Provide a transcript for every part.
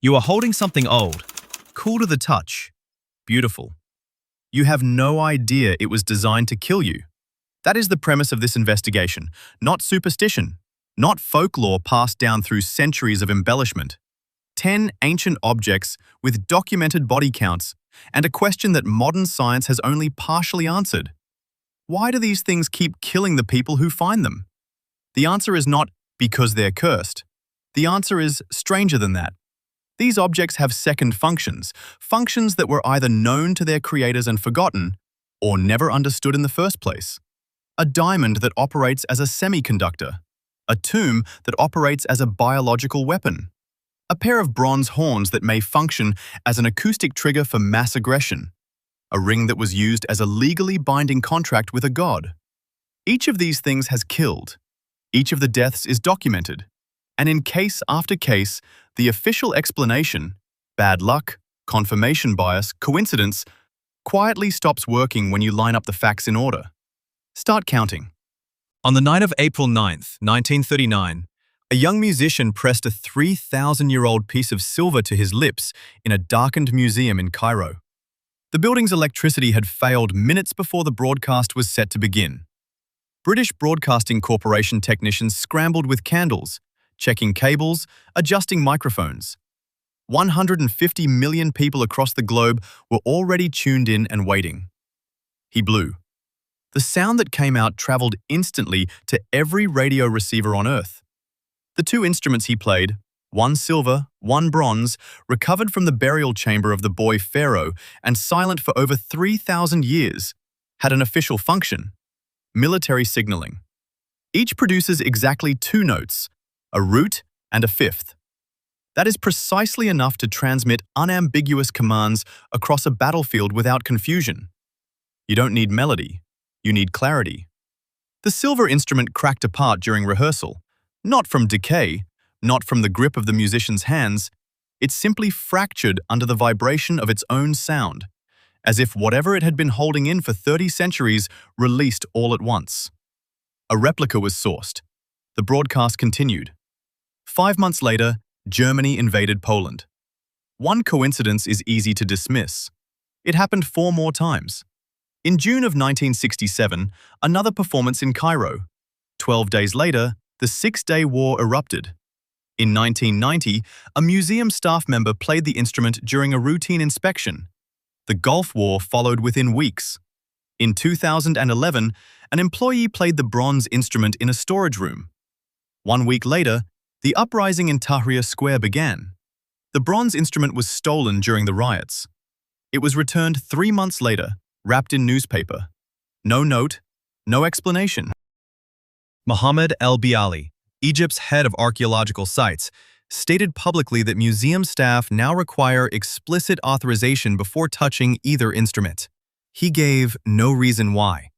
You are holding something old, cool to the touch, beautiful. You have no idea it was designed to kill you. That is the premise of this investigation, not superstition, not folklore passed down through centuries of embellishment. 10 ancient objects with documented body counts and a question that modern science has only partially answered. Why do these things keep killing the people who find them? The answer is not because they're cursed. The answer is stranger than that. These objects have second functions, functions that were either known to their creators and forgotten, or never understood in the first place. A diamond that operates as a semiconductor. A tomb that operates as a biological weapon. A pair of bronze horns that may function as an acoustic trigger for mass aggression. A ring that was used as a legally binding contract with a god. Each of these things has killed. Each of the deaths is documented. And in case after case, the official explanation, bad luck, confirmation bias, coincidence, quietly stops working when you line up the facts in order. Start counting. On the night of April 9th, 1939, a young musician pressed a 3,000-year-old piece of silver to his lips in a darkened museum in Cairo. The building's electricity had failed minutes before the broadcast was set to begin. British Broadcasting Corporation technicians scrambled with candles, checking cables, adjusting microphones. 150 million people across the globe were already tuned in and waiting. He blew. The sound that came out traveled instantly to every radio receiver on Earth. The two instruments he played, one silver, one bronze, recovered from the burial chamber of the boy Pharaoh and silent for over 3,000 years, had an official function: military signaling. Each produces exactly two notes, a root and a fifth. That is precisely enough to transmit unambiguous commands across a battlefield without confusion. You don't need melody, you need clarity. The silver instrument cracked apart during rehearsal, not from decay, not from the grip of the musician's hands. It simply fractured under the vibration of its own sound, as if whatever it had been holding in for 30 centuries released all at once. A replica was sourced. The broadcast continued. 5 months later, Germany invaded Poland. One coincidence is easy to dismiss. It happened 4 more times. In June of 1967, another performance in Cairo. 12 days later, the Six-Day War erupted. In 1990, a museum staff member played the instrument during a routine inspection. The Gulf War followed within weeks. In 2011, an employee played the bronze instrument in a storage room. 1 week later, the uprising in Tahrir Square began. The bronze instrument was stolen during the riots. It was returned 3 months later, wrapped in newspaper. No note, no explanation. Mohammed El-Biali, Egypt's head of archaeological sites, stated publicly that museum staff now require explicit authorization before touching either instrument. He gave no reason why.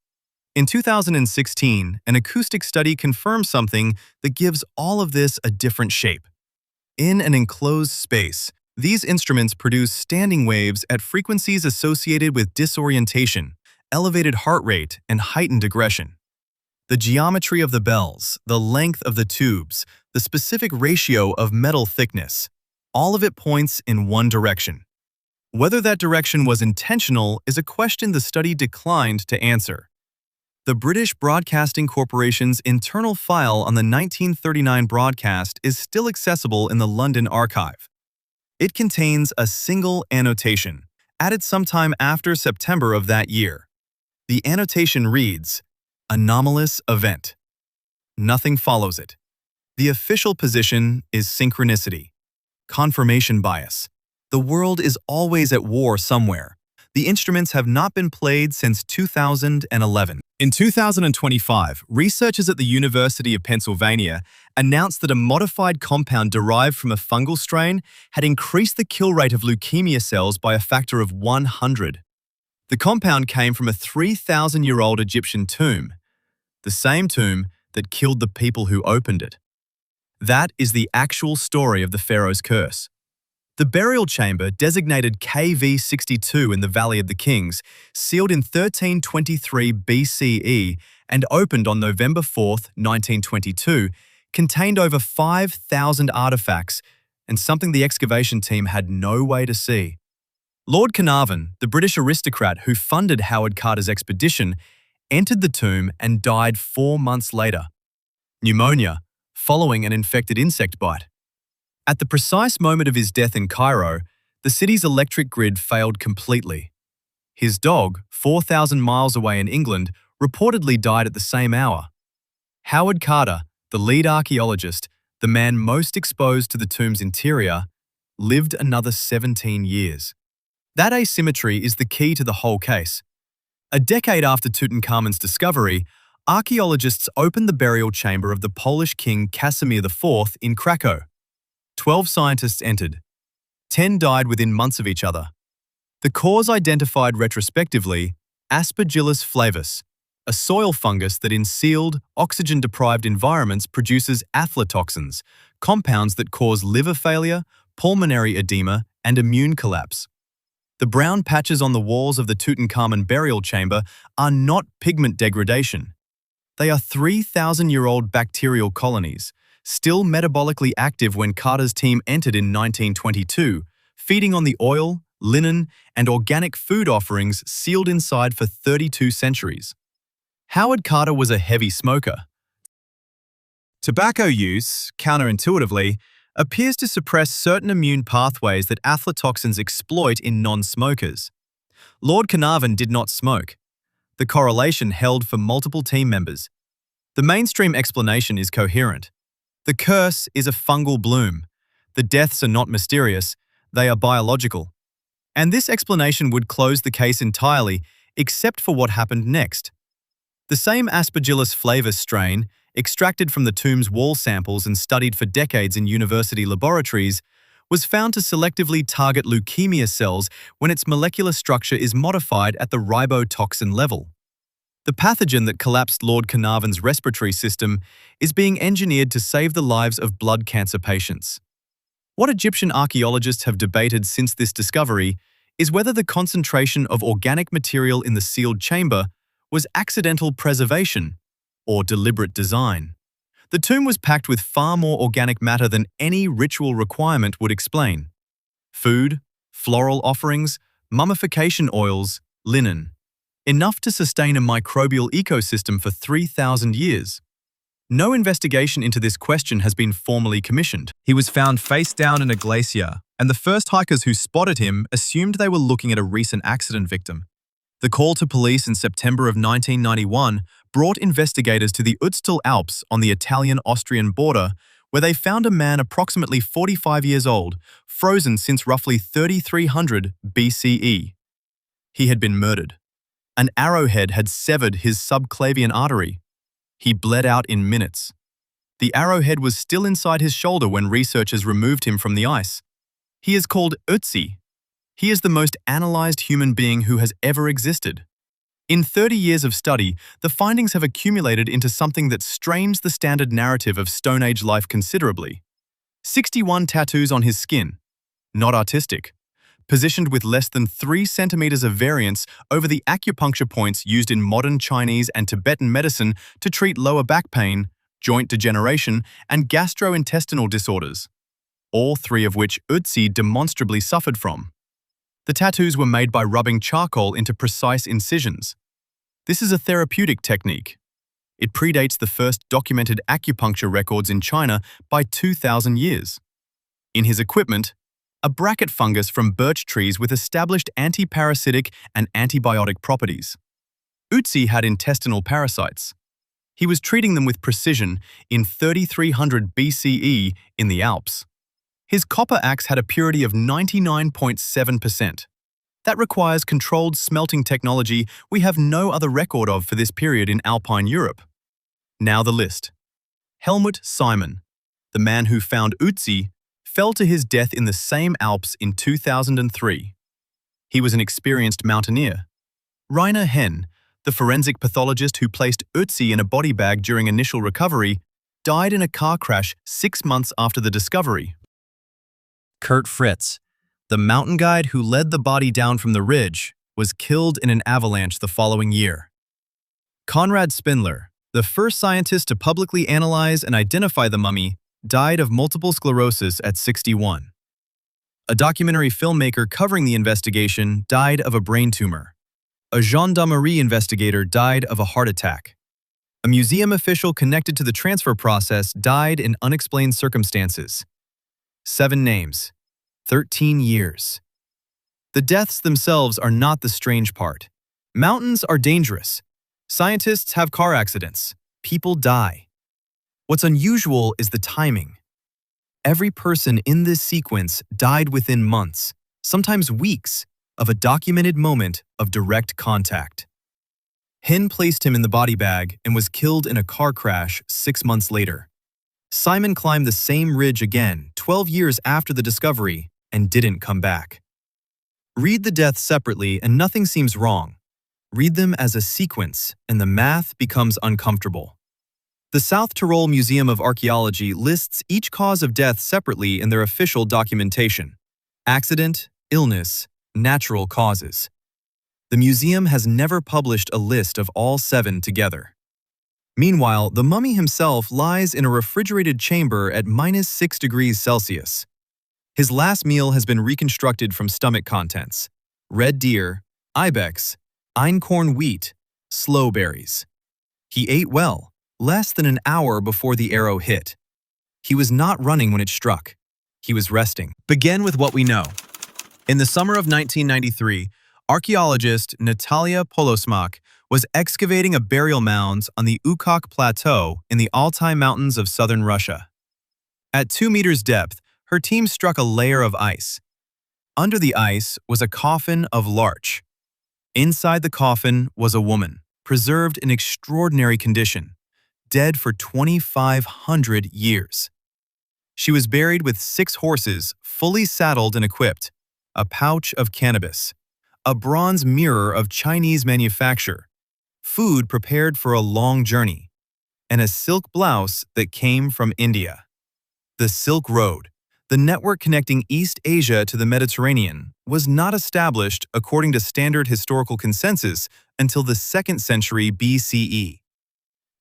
In 2016, an acoustic study confirmed something that gives all of this a different shape. In an enclosed space, these instruments produce standing waves at frequencies associated with disorientation, elevated heart rate, and heightened aggression. The geometry of the bells, the length of the tubes, the specific ratio of metal thickness, all of it points in one direction. Whether that direction was intentional is a question the study declined to answer. The British Broadcasting Corporation's internal file on the 1939 broadcast is still accessible in the London Archive. It contains a single annotation, added sometime after September of that year. The annotation reads, "Anomalous event." Nothing follows it. The official position is synchronicity. Confirmation bias. The world is always at war somewhere. The instruments have not been played since 2011. In 2025, researchers at the University of Pennsylvania announced that a modified compound derived from a fungal strain had increased the kill rate of leukemia cells by a factor of 100. The compound came from a 3,000-year-old Egyptian tomb, the same tomb that killed the people who opened it. That is the actual story of the Pharaoh's curse. The burial chamber, designated KV62 in the Valley of the Kings, sealed in 1323 BCE and opened on November 4, 1922, contained over 5,000 artifacts and something the excavation team had no way to see. Lord Carnarvon, the British aristocrat who funded Howard Carter's expedition, entered the tomb and died 4 months later. Pneumonia, following an infected insect bite. At the precise moment of his death in Cairo, the city's electric grid failed completely. His dog, 4,000 miles away in England, reportedly died at the same hour. Howard Carter, the lead archaeologist, the man most exposed to the tomb's interior, lived another 17 years. That asymmetry is the key to the whole case. A decade after Tutankhamun's discovery, archaeologists opened the burial chamber of the Polish king Casimir IV in Krakow. 12 scientists entered. 10 died within months of each other. The cause identified retrospectively Aspergillus flavus, a soil fungus that in sealed, oxygen-deprived environments produces aflatoxins, compounds that cause liver failure, pulmonary edema, and immune collapse. The brown patches on the walls of the Tutankhamun burial chamber are not pigment degradation. They are 3,000-year-old bacterial colonies, still metabolically active when Carter's team entered in 1922, feeding on the oil, linen, and organic food offerings sealed inside for 32 centuries. Howard Carter was a heavy smoker. Tobacco use, counterintuitively, appears to suppress certain immune pathways that aflatoxins exploit in non-smokers. Lord Carnarvon did not smoke. The correlation held for multiple team members. The mainstream explanation is coherent. The curse is a fungal bloom. The deaths are not mysterious, they are biological. And this explanation would close the case entirely, except for what happened next. The same Aspergillus flavus strain, extracted from the tomb's wall samples and studied for decades in university laboratories, was found to selectively target leukemia cells when its molecular structure is modified at the ribotoxin level. The pathogen that collapsed Lord Carnarvon's respiratory system is being engineered to save the lives of blood cancer patients. What Egyptian archaeologists have debated since this discovery is whether the concentration of organic material in the sealed chamber was accidental preservation or deliberate design. The tomb was packed with far more organic matter than any ritual requirement would explain. Food, floral offerings, mummification oils, linen. Enough to sustain a microbial ecosystem for 3,000 years. No investigation into this question has been formally commissioned. He was found face down in a glacier, and the first hikers who spotted him assumed they were looking at a recent accident victim. The call to police in September of 1991 brought investigators to the Utztal Alps on the Italian-Austrian border, where they found a man approximately 45 years old, frozen since roughly 3300 BCE. He had been murdered. An arrowhead had severed his subclavian artery. He bled out in minutes. The arrowhead was still inside his shoulder when researchers removed him from the ice. He is called Ötzi. He is the most analyzed human being who has ever existed. In 30 years of study, the findings have accumulated into something that strains the standard narrative of Stone Age life considerably. 61 tattoos on his skin. Not artistic. Positioned with less than 3 centimeters of variance over the acupuncture points used in modern Chinese and Tibetan medicine to treat lower back pain, joint degeneration, and gastrointestinal disorders. All 3 of which Ötzi demonstrably suffered from. The tattoos were made by rubbing charcoal into precise incisions. This is a therapeutic technique. It predates the first documented acupuncture records in China by 2,000 years. In his equipment, a bracket fungus from birch trees with established anti-parasitic and antibiotic properties. Ötzi had intestinal parasites. He was treating them with precision in 3300 BCE in the Alps. His copper axe had a purity of 99.7%. That requires controlled smelting technology we have no other record of for this period in Alpine Europe. Now the list. Helmut Simon, the man who found Ötzi, fell to his death in the same Alps in 2003. He was an experienced mountaineer. Rainer Henn, the forensic pathologist who placed Ötzi in a body bag during initial recovery, died in a car crash 6 months after the discovery. Kurt Fritz, the mountain guide who led the body down from the ridge, was killed in an avalanche the following year. Konrad Spindler, the first scientist to publicly analyze and identify the mummy, died of multiple sclerosis at 61. A documentary filmmaker covering the investigation died of a brain tumor. A gendarmerie investigator died of a heart attack. A museum official connected to the transfer process died in unexplained circumstances. 7 names. 13 years. The deaths themselves are not the strange part. Mountains are dangerous. Scientists have car accidents. People die. What's unusual is the timing. Every person in this sequence died within months, sometimes weeks, of a documented moment of direct contact. Hin placed him in the body bag and was killed in a car crash 6 months later. Simon climbed the same ridge again 12 years after the discovery and didn't come back. Read the deaths separately and nothing seems wrong. Read them as a sequence and the math becomes uncomfortable. The South Tyrol Museum of Archaeology lists each cause of death separately in their official documentation: accident, illness, natural causes. The museum has never published a list of all 7 together. Meanwhile, the mummy himself lies in a refrigerated chamber at -6 degrees Celsius. His last meal has been reconstructed from stomach contents: red deer, ibex, einkorn wheat, sloe berries. He ate well, less than an hour before the arrow hit. He was not running when it struck. He was resting. Begin with what we know. In the summer of 1993, archaeologist Natalia Polosmak was excavating a burial mound on the Ukok Plateau in the Altai Mountains of southern Russia. At 2 meters depth, her team struck a layer of ice. Under the ice was a coffin of larch. Inside the coffin was a woman, preserved in extraordinary condition, dead for 2,500 years. She was buried with 6 horses, fully saddled and equipped, a pouch of cannabis, a bronze mirror of Chinese manufacture, food prepared for a long journey, and a silk blouse that came from India. The Silk Road, the network connecting East Asia to the Mediterranean, was not established according to standard historical consensus until the 2nd century BCE.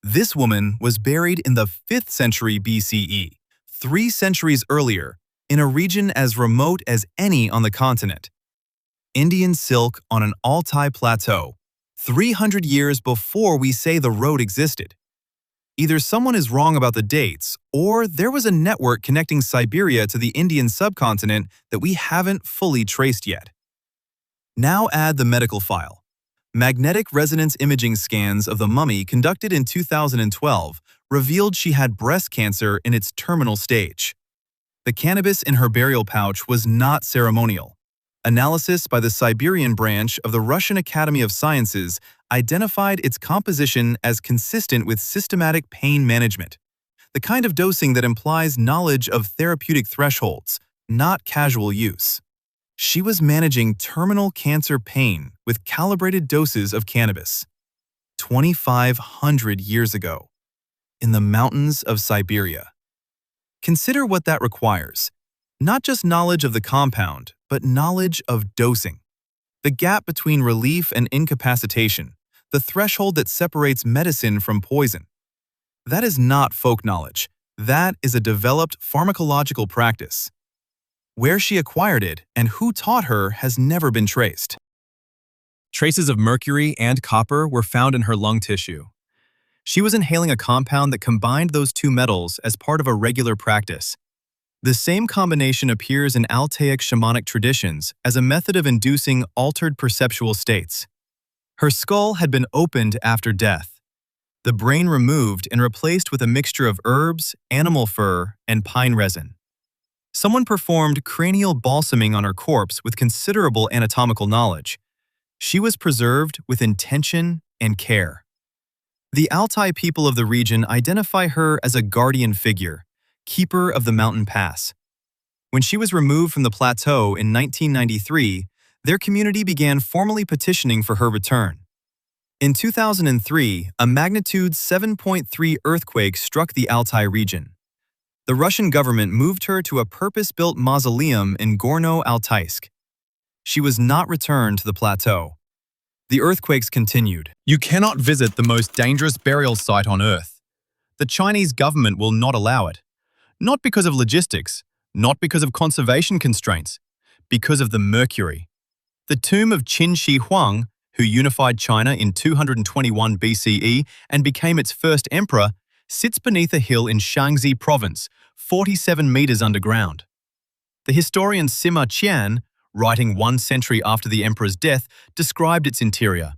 This woman was buried in the 5th century BCE, 3 centuries earlier, in a region as remote as any on the continent. Indian silk on an Altai plateau, 300 years before we say the road existed. Either someone is wrong about the dates, or there was a network connecting Siberia to the Indian subcontinent that we haven't fully traced yet. Now add the medical file. Magnetic resonance imaging scans of the mummy conducted in 2012 revealed she had breast cancer in its terminal stage. The cannabis in her burial pouch was not ceremonial. Analysis by the Siberian branch of the Russian Academy of Sciences identified its composition as consistent with systematic pain management, the kind of dosing that implies knowledge of therapeutic thresholds, not casual use. She was managing terminal cancer pain with calibrated doses of cannabis. 2,500 years ago, in the mountains of Siberia. Consider what that requires. Not just knowledge of the compound, but knowledge of dosing. The gap between relief and incapacitation, the threshold that separates medicine from poison. That is not folk knowledge. That is a developed pharmacological practice. Where she acquired it and who taught her has never been traced. Traces of mercury and copper were found in her lung tissue. She was inhaling a compound that combined those 2 metals as part of a regular practice. The same combination appears in Altaic shamanic traditions as a method of inducing altered perceptual states. Her skull had been opened after death, the brain removed and replaced with a mixture of herbs, animal fur, and pine resin. Someone performed cranial balsaming on her corpse with considerable anatomical knowledge. She was preserved with intention and care. The Altai people of the region identify her as a guardian figure, keeper of the mountain pass. When she was removed from the plateau in 1993, their community began formally petitioning for her return. In 2003, a magnitude 7.3 earthquake struck the Altai region. The Russian government moved her to a purpose-built mausoleum in Gorno-Altaysk. She was not returned to the plateau. The earthquakes continued. You cannot visit the most dangerous burial site on Earth. The Chinese government will not allow it. Not because of logistics, not because of conservation constraints, Because of the mercury. The tomb of Qin Shi Huang, who unified China in 221 BCE and became its first emperor, sits beneath a hill in Shaanxi province, 47 meters underground. The historian Sima Qian, writing 1 century after the emperor's death, described its interior.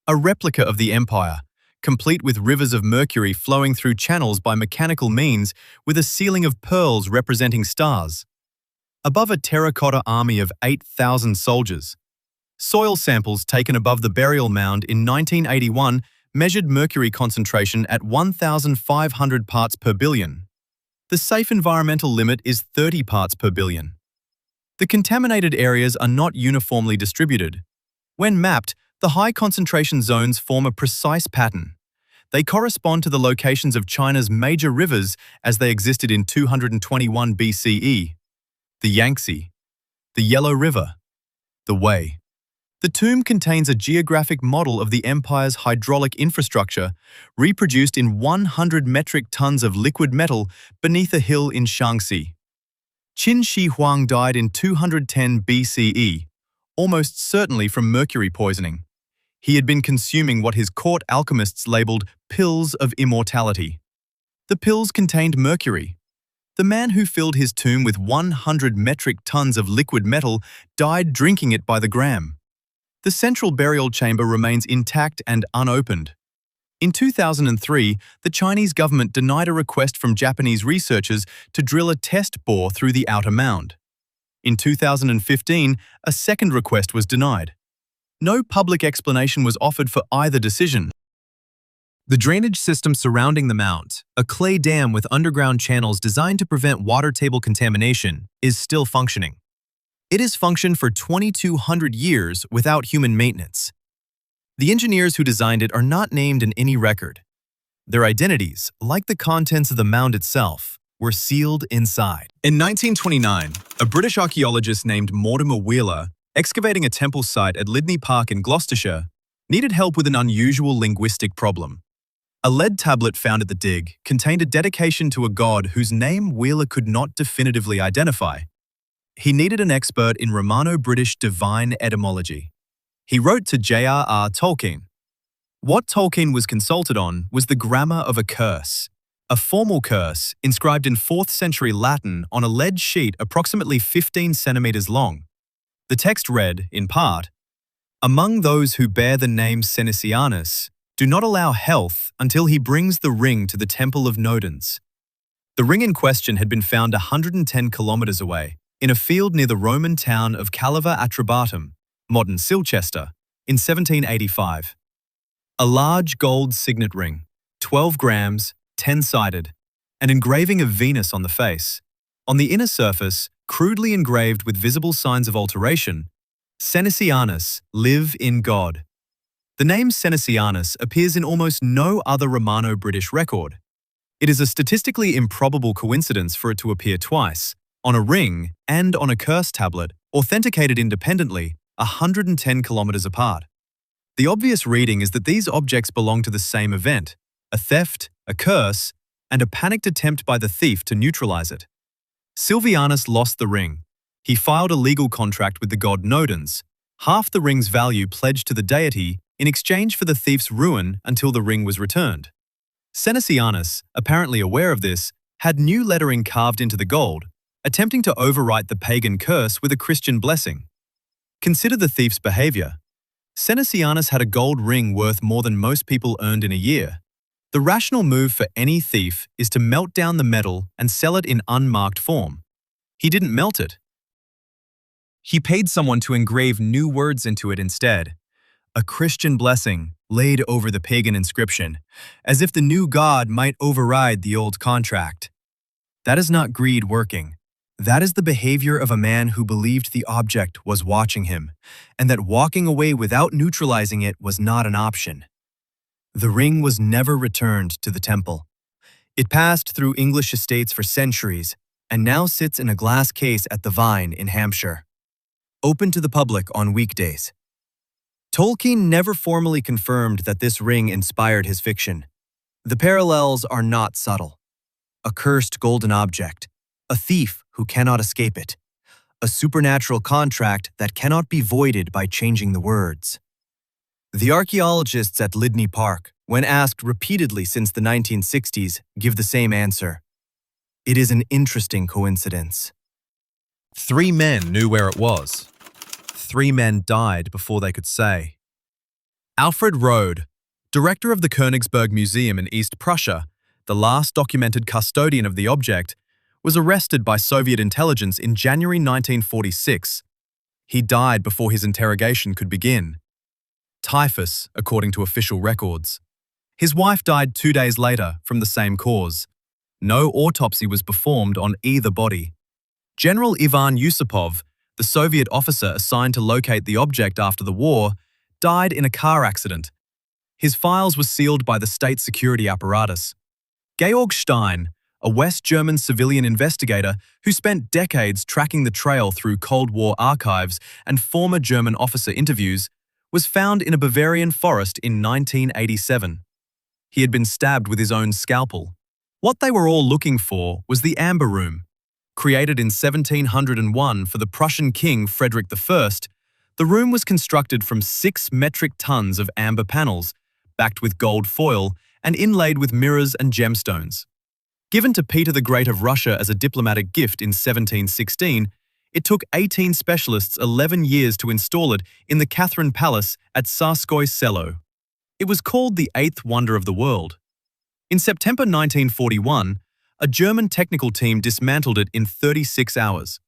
A replica of the empire, complete with rivers of mercury flowing through channels by mechanical means with a ceiling of pearls representing stars. Above a terracotta army of 8,000 soldiers. Soil samples taken above the burial mound in 1981 measured mercury concentration at 1,500 parts per billion. The safe environmental limit is 30 parts per billion. The contaminated areas are not uniformly distributed. When mapped, the high concentration zones form a precise pattern. They correspond to the locations of China's major rivers as they existed in 221 BCE. The Yangtze, the Yellow River, the Wei. The tomb contains a geographic model of the empire's hydraulic infrastructure, reproduced in 100 metric tons of liquid metal beneath a hill in Shaanxi. Qin Shi Huang died in 210 BCE, almost certainly from mercury poisoning. He had been consuming what his court alchemists labeled pills of immortality. The pills contained mercury. The man who filled his tomb with 100 metric tons of liquid metal died drinking it by the gram. The central burial chamber remains intact and unopened. In 2003, the Chinese government denied a request from Japanese researchers to drill a test bore through the outer mound. In 2015, a second request was denied. No public explanation was offered for either decision. The drainage system surrounding the mound, a clay dam with underground channels designed to prevent water table contamination, is still functioning. It has functioned for 2,200 years without human maintenance. The engineers who designed it are not named in any record. Their identities, like the contents of the mound itself, were sealed inside. In 1929, a British archaeologist named Mortimer Wheeler, excavating a temple site at Lydney Park in Gloucestershire, needed help with an unusual linguistic problem. A lead tablet found at the dig contained a dedication to a god whose name Wheeler could not definitively identify. He needed an expert in Romano-British divine etymology. He wrote to J.R.R. Tolkien. What Tolkien was consulted on was the grammar of a curse, a formal curse inscribed in 4th century Latin on a lead sheet approximately 15 centimeters long. The text read, in part, "Among those who bear the name Senesianus, do not allow health until he brings the ring to the temple of Nodens." The ring in question had been found 110 kilometers away, in a field near the Roman town of Caliva Atrebatum, modern Silchester, in 1785. A large gold signet ring, 12 grams, 10-sided, an engraving of Venus on the face. On the inner surface, crudely engraved with visible signs of alteration, Senesianus, live in God. The name Senesianus appears in almost no other Romano-British record. It is a statistically improbable coincidence for it to appear twice, on a ring and on a curse tablet, authenticated independently, 110 kilometers apart. The obvious reading is that these objects belong to the same event, a theft, a curse, and a panicked attempt by the thief to neutralize it. Silvianus lost the ring. He filed a legal contract with the god Nodens, half the ring's value pledged to the deity in exchange for the thief's ruin until the ring was returned. Senesianus, apparently aware of this, had new lettering carved into the gold, attempting to overwrite the pagan curse with a Christian blessing. Consider the thief's behavior. Senesianus had a gold ring worth more than most people earned in a year. The rational move for any thief is to melt down the metal and sell it in unmarked form. He didn't melt it. He paid someone to engrave new words into it instead. A Christian blessing laid over the pagan inscription, as if the new god might override the old contract. That is not greed working. That is the behavior of a man who believed the object was watching him, and that walking away without neutralizing it was not an option. The ring was never returned to the temple. It passed through English estates for centuries, and now sits in a glass case at the Vine in Hampshire, open to the public on weekdays. Tolkien never formally confirmed that this ring inspired his fiction. The parallels are not subtle. A cursed golden object, a thief who cannot escape it, a supernatural contract that cannot be voided by changing the words. The archaeologists at Lydney Park, when asked repeatedly since the 1960s, give the same answer. It is an interesting coincidence. 3 men knew where it was. 3 men died before they could say. Alfred Rode, director of the Königsberg Museum in East Prussia, the last documented custodian of the object, was arrested by Soviet intelligence in January 1946. He died before his interrogation could begin. Typhus, according to official records. His wife died 2 days later from the same cause. No autopsy was performed on either body. General Ivan Yusupov, the Soviet officer assigned to locate the object after the war, died in a car accident. His files were sealed by the state security apparatus. Georg Stein, a West German civilian investigator who spent decades tracking the trail through Cold War archives and former German officer interviews, was found in a Bavarian forest in 1987. He had been stabbed with his own scalpel. What they were all looking for was the Amber Room. Created in 1701 for the Prussian king Frederick I, the room was constructed from 6 metric tons of amber panels, backed with gold foil and inlaid with mirrors and gemstones. Given to Peter the Great of Russia as a diplomatic gift in 1716, it took 18 specialists 11 years to install it in the Catherine Palace at Tsarskoye Selo. It was called the 8th wonder of the world. In September 1941, a German technical team dismantled it in 36 hours.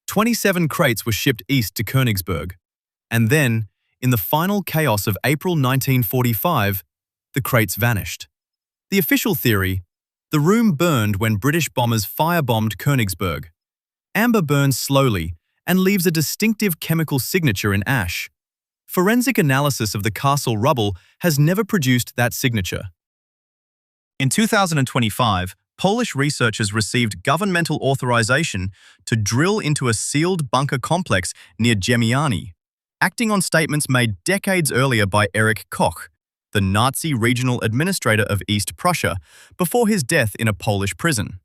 27 crates were shipped east to Königsberg. And then, in the final chaos of April 1945, the crates vanished. The official theory: the room burned when British bombers firebombed Königsberg. Amber burns slowly and leaves a distinctive chemical signature in ash. Forensic analysis of the castle rubble has never produced that signature. In 2025, Polish researchers received governmental authorization to drill into a sealed bunker complex near Gemiani, acting on statements made decades earlier by Erich Koch, the Nazi regional administrator of East Prussia, before his death in a Polish prison.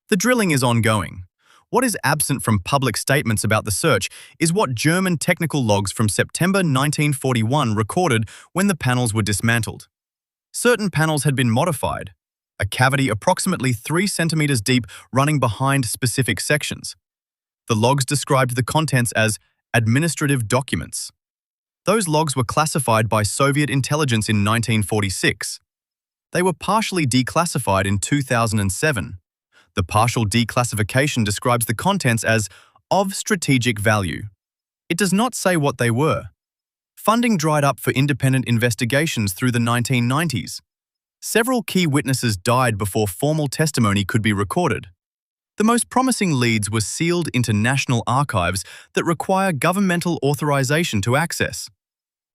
The drilling is ongoing. What is absent from public statements about the search is what German technical logs from September 1941 recorded when the panels were dismantled. Certain panels had been modified, a cavity approximately 3 centimeters deep running behind specific sections. The logs described the contents as administrative documents. Those logs were classified by Soviet intelligence in 1946. They were partially declassified in 2007. The partial declassification describes the contents as of strategic value. It does not say what they were. Funding dried up for independent investigations through the 1990s. Several key witnesses died before formal testimony could be recorded. The most promising leads were sealed into national archives that require governmental authorization to access.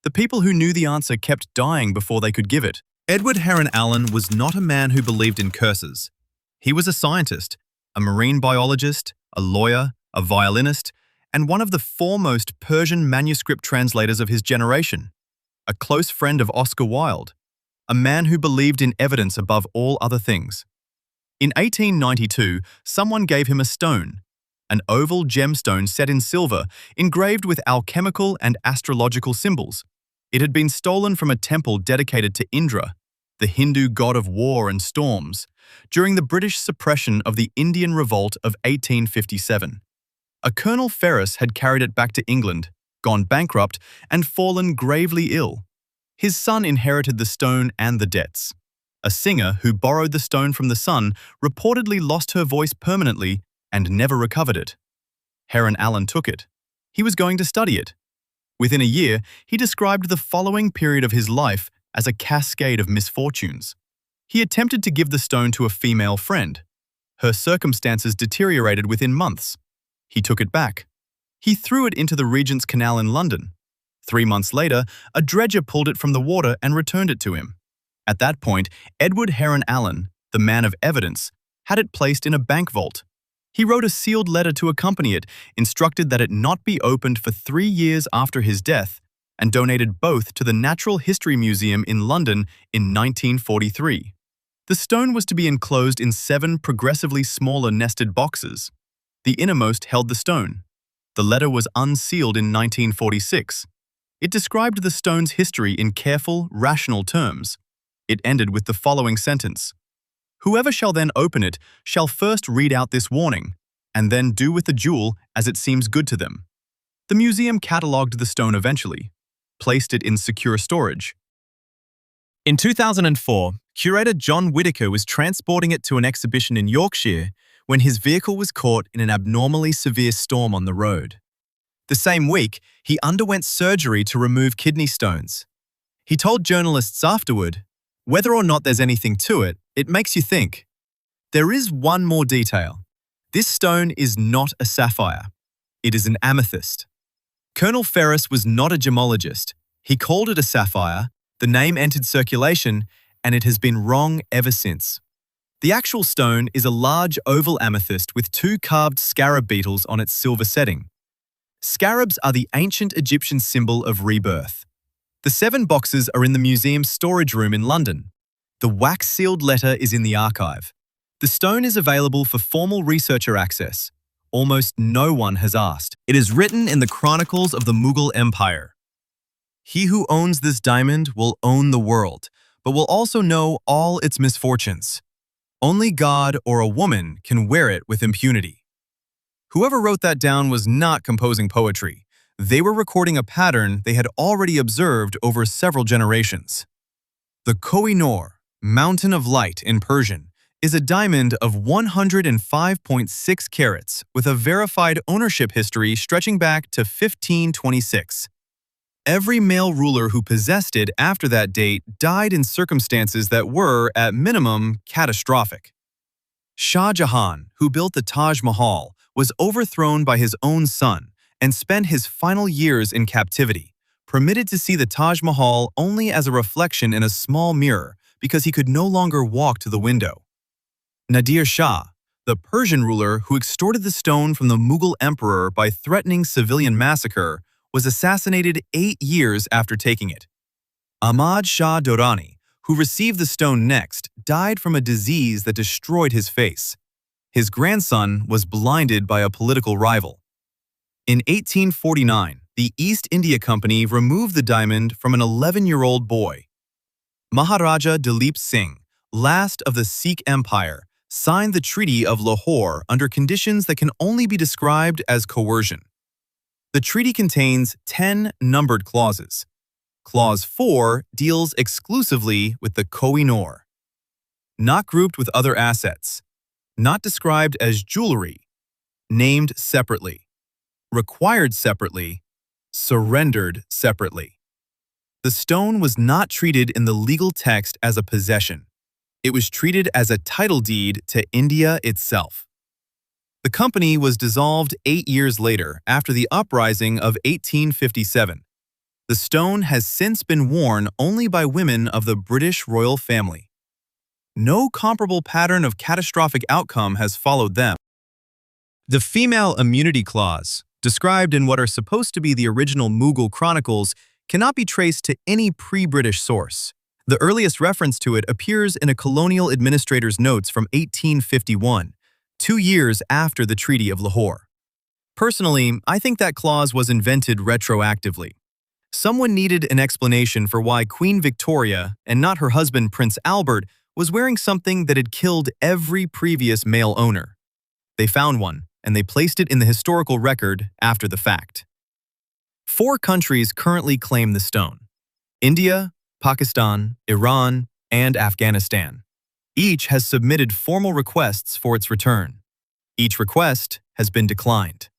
The people who knew the answer kept dying before they could give it. Edward Heron Allen was not a man who believed in curses. He was a scientist, a marine biologist, a lawyer, a violinist, and one of the foremost Persian manuscript translators of his generation. A close friend of Oscar Wilde, a man who believed in evidence above all other things. In 1892, someone gave him a stone, an oval gemstone set in silver, engraved with alchemical and astrological symbols. It had been stolen from a temple dedicated to Indra, the Hindu god of war and storms, during the British suppression of the Indian Revolt of 1857. A Colonel Ferris had carried it back to England, gone bankrupt, and fallen gravely ill. His son inherited the stone and the debts. A singer who borrowed the stone from the son reportedly lost her voice permanently and never recovered it. Heron Allen took it. He was going to study it. Within a year, he described the following period of his life as a cascade of misfortunes. He attempted to give the stone to a female friend. Her circumstances deteriorated within months. He took it back. He threw it into the Regent's Canal in London. 3 months later, a dredger pulled it from the water and returned it to him. At that point, Edward Heron Allen, the man of evidence, had it placed in a bank vault. He wrote a sealed letter to accompany it, instructed that it not be opened for 3 years after his death, and donated both to the Natural History Museum in London in 1943. The stone was to be enclosed in 7 progressively smaller nested boxes. The innermost held the stone. The letter was unsealed in 1946. It described the stone's history in careful, rational terms. It ended with the following sentence: "Whoever shall then open it shall first read out this warning, and then do with the jewel as it seems good to them." The museum catalogued the stone eventually, placed it in secure storage. In 2004, curator John Whitaker was transporting it to an exhibition in Yorkshire when his vehicle was caught in an abnormally severe storm on the road. The same week, he underwent surgery to remove kidney stones. He told journalists afterward, "Whether or not there's anything to it, it makes you think. There is one more detail. This stone is not a sapphire. It is an amethyst." Colonel Ferris was not a gemologist. He called it a sapphire, the name entered circulation, and it has been wrong ever since. The actual stone is a large oval amethyst with 2 carved scarab beetles on its silver setting. Scarabs are the ancient Egyptian symbol of rebirth. The 7 boxes are in the museum's storage room in London. The wax-sealed letter is in the archive. The stone is available for formal researcher access. Almost no one has asked. It is written in the chronicles of the Mughal Empire. "He who owns this diamond will own the world, but will also know all its misfortunes. Only God or a woman can wear it with impunity." Whoever wrote that down was not composing poetry. They were recording a pattern they had already observed over several generations. The Koh-i-Noor, Mountain of Light in Persian, is a diamond of 105.6 carats with a verified ownership history stretching back to 1526. Every male ruler who possessed it after that date died in circumstances that were, at minimum, catastrophic. Shah Jahan, who built the Taj Mahal, was overthrown by his own son and spent his final years in captivity, permitted to see the Taj Mahal only as a reflection in a small mirror because he could no longer walk to the window. Nadir Shah, the Persian ruler who extorted the stone from the Mughal emperor by threatening civilian massacre, was assassinated 8 years after taking it. Ahmad Shah Durrani, who received the stone next, died from a disease that destroyed his face. His grandson was blinded by a political rival. In 1849, the East India Company removed the diamond from an 11-year-old boy. Maharaja Dalip Singh, last of the Sikh Empire, signed the Treaty of Lahore under conditions that can only be described as coercion. The treaty contains 10 numbered clauses. Clause 4 deals exclusively with the Koh-i-Noor. Not grouped with other assets. Not described as jewelry. Named separately. Required separately. Surrendered separately. The stone was not treated in the legal text as a possession. It was treated as a title deed to India itself. The company was dissolved 8 years later after the uprising of 1857. The stone has since been worn only by women of the British royal family. No comparable pattern of catastrophic outcome has followed them. The female immunity clause, described in what are supposed to be the original Mughal chronicles, cannot be traced to any pre-British source. The earliest reference to it appears in a colonial administrator's notes from 1851, 2 years after the Treaty of Lahore. Personally, I think that clause was invented retroactively. Someone needed an explanation for why Queen Victoria, and not her husband Prince Albert, was wearing something that had killed every previous male owner. They found one, and they placed it in the historical record after the fact. 4 countries currently claim the stone: India, Pakistan, Iran, and Afghanistan. Each has submitted formal requests for its return. Each request has been declined.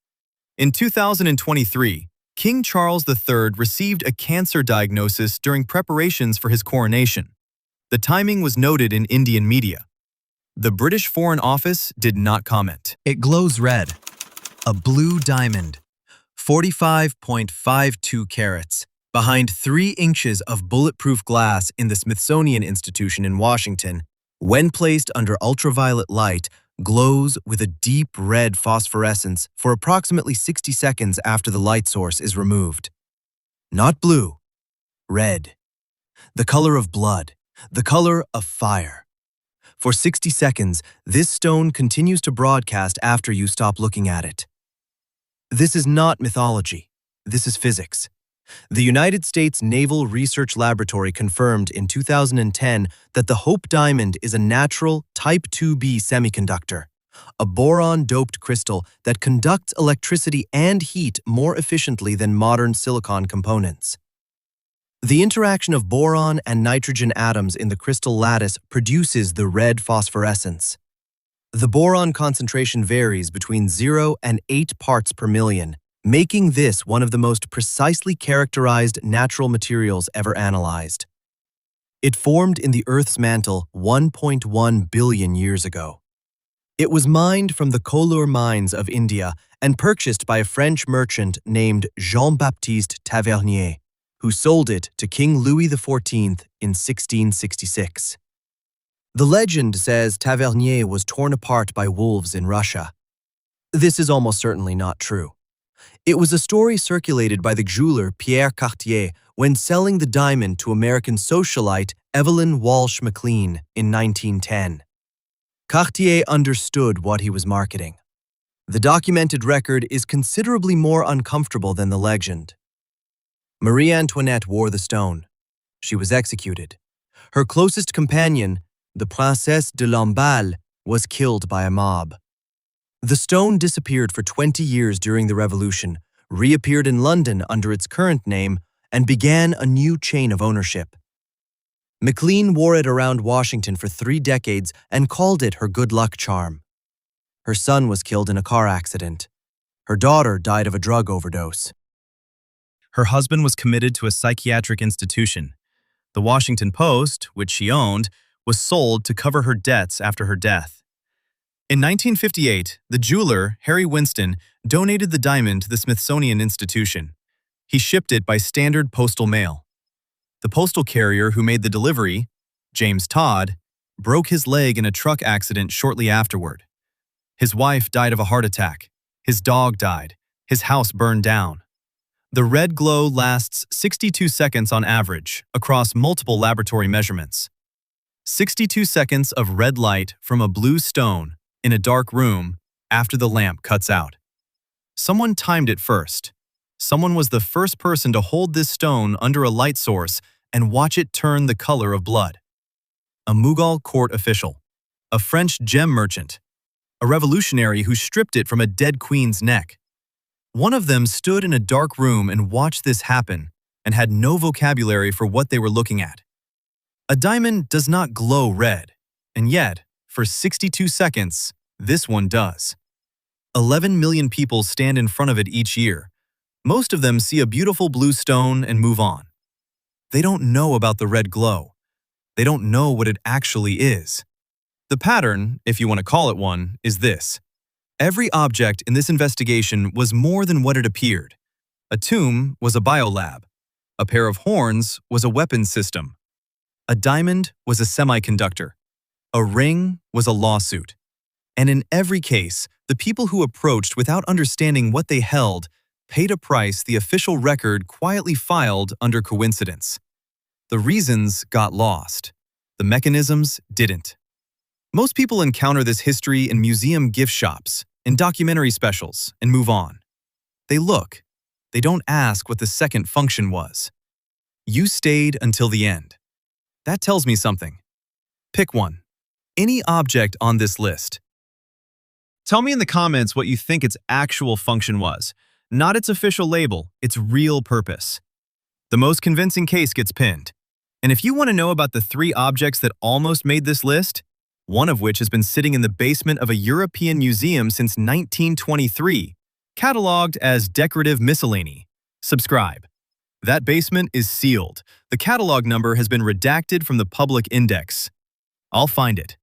In 2023, King Charles III received a cancer diagnosis during preparations for his coronation. The timing was noted in Indian media. The British Foreign Office did not comment. It glows red. A blue diamond. 45.52 carats. Behind 3 inches of bulletproof glass in the Smithsonian Institution in Washington, when placed under ultraviolet light, glows with a deep red phosphorescence for approximately 60 seconds after the light source is removed. Not blue, red. The color of blood, the color of fire. For 60 seconds, this stone continues to broadcast after you stop looking at it. This is not mythology. This is physics. The United States Naval Research Laboratory confirmed in 2010 that the Hope Diamond is a natural Type 2b semiconductor, a boron-doped crystal that conducts electricity and heat more efficiently than modern silicon components. The interaction of boron and nitrogen atoms in the crystal lattice produces the red phosphorescence. The boron concentration varies between 0 and 8 parts per million, making this one of the most precisely characterized natural materials ever analyzed. It formed in the Earth's mantle 1.1 billion years ago. It was mined from the Kollur mines of India and purchased by a French merchant named Jean-Baptiste Tavernier, who sold it to King Louis XIV in 1666. The legend says Tavernier was torn apart by wolves in Russia. This is almost certainly not true. It was a story circulated by the jeweler Pierre Cartier when selling the diamond to American socialite Evelyn Walsh McLean in 1910. Cartier understood what he was marketing. The documented record is considerably more uncomfortable than the legend. Marie Antoinette wore the stone. She was executed. Her closest companion, the Princesse de Lamballe, was killed by a mob. The stone disappeared for 20 years during the Revolution, reappeared in London under its current name, and began a new chain of ownership. McLean wore it around Washington for 3 decades and called it her good luck charm. Her son was killed in a car accident. Her daughter died of a drug overdose. Her husband was committed to a psychiatric institution. The Washington Post, which she owned, was sold to cover her debts after her death. In 1958, the jeweler, Harry Winston, donated the diamond to the Smithsonian Institution. He shipped it by standard postal mail. The postal carrier who made the delivery, James Todd, broke his leg in a truck accident shortly afterward. His wife died of a heart attack. His dog died. His house burned down. The red glow lasts 62 seconds on average across multiple laboratory measurements. 62 seconds of red light from a blue stone in a dark room after the lamp cuts out. Someone timed it first. Someone was the first person to hold this stone under a light source and watch it turn the color of blood. A Mughal court official, a French gem merchant, a revolutionary who stripped it from a dead queen's neck. One of them stood in a dark room and watched this happen and had no vocabulary for what they were looking at. A diamond does not glow red, and yet, for 62 seconds, this one does. 11 million people stand in front of it each year. Most of them see a beautiful blue stone and move on. They don't know about the red glow. They don't know what it actually is. The pattern, if you want to call it one, is this. Every object in this investigation was more than what it appeared. A tomb was a biolab. A pair of horns was a weapons system. A diamond was a semiconductor. A ring was a lawsuit. And in every case, the people who approached without understanding what they held paid a price the official record quietly filed under coincidence. The reasons got lost. The mechanisms didn't. Most people encounter this history in museum gift shops, in documentary specials, and move on. They look. They don't ask what the second function was. You stayed until the end. That tells me something. Pick one. Any object on this list. Tell me in the comments what you think its actual function was. Not its official label, its real purpose. The most convincing case gets pinned. And if you want to know about the 3 objects that almost made this list, one of which has been sitting in the basement of a European museum since 1923, cataloged as decorative miscellany, subscribe. That basement is sealed. The catalog number has been redacted from the public index. I'll find it.